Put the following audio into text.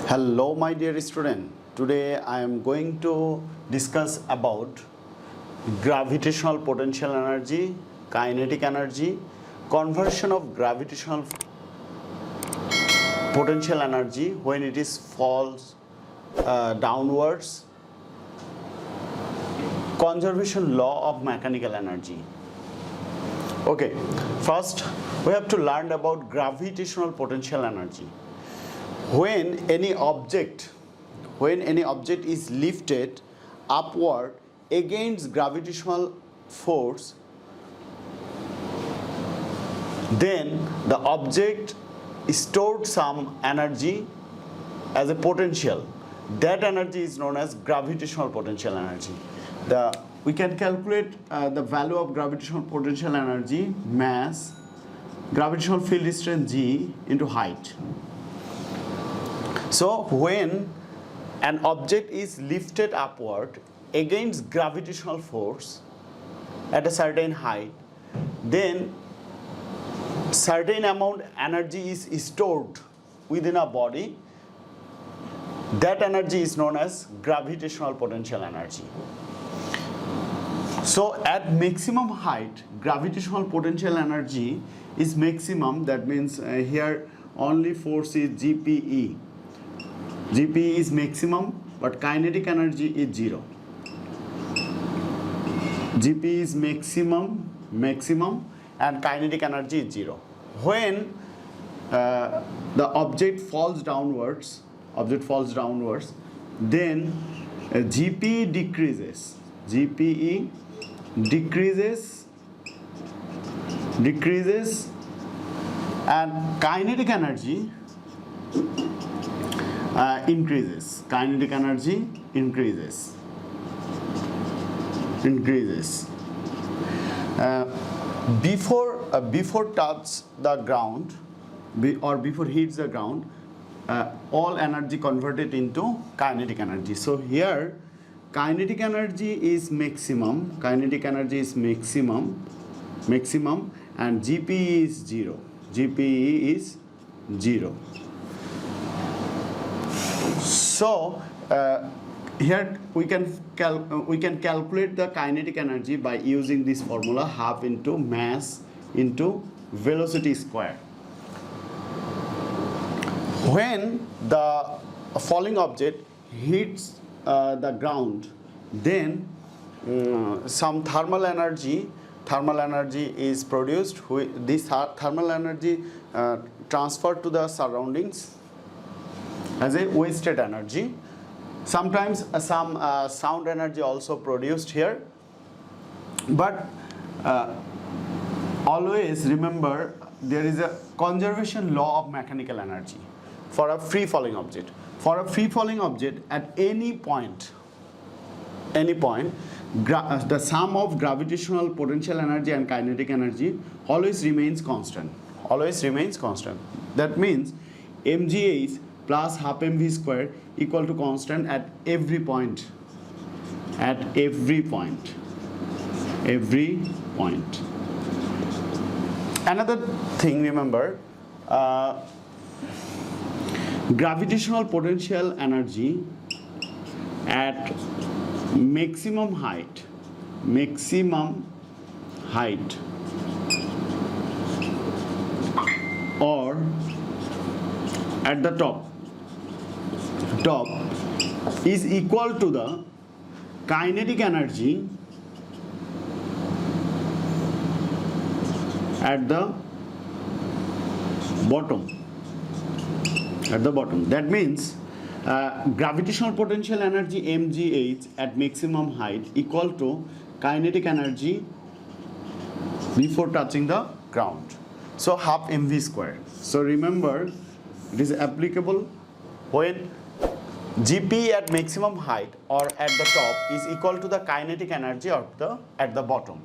Hello my dear student, today I am going to discuss about gravitational potential energy, kinetic energy, conversion of gravitational potential energy when it is falls downwards, conservation law of mechanical energy. Okay, first we have to learn about gravitational potential energy. When any object is lifted upward against gravitational force, then the object stored some energy as a potential. That energy is known as gravitational potential energy. We can calculate the value of gravitational potential energy, mass, gravitational field strength G into height. So when an object is lifted upward against gravitational force at a certain height, then certain amount energy is stored within a body. That energy is known as gravitational potential energy. So at maximum height, gravitational potential energy is maximum. That means here only force is GPE. GPE is maximum, but kinetic energy is 0. GPE is maximum, and kinetic energy is 0. When the object falls downwards, then GPE decreases. GPE decreases, and kinetic energy increases. Kinetic energy increases. Before touch the ground or before hits the ground, all energy converted into kinetic energy. So here kinetic energy is maximum. And GPE is 0. GPE is 0. So here we can calculate the kinetic energy by using this formula, half into mass into velocity square. When the falling object hits the ground, then some thermal energy is produced. This thermal energy transferred to the surroundings as a wasted energy. Sometimes some sound energy also produced here, but always remember there is a conservation law of mechanical energy for a free falling object. For a free falling object at any point, the sum of gravitational potential energy and kinetic energy always remains constant. That means mgh plus half mv square equal to constant at every point. Another thing, remember, gravitational potential energy at maximum height or at the top is equal to the kinetic energy at the bottom. That means gravitational potential energy mgh at maximum height equal to kinetic energy before touching the ground. So half mv square. So remember, it is applicable when GP at maximum height or at the top is equal to the kinetic energy of at the bottom.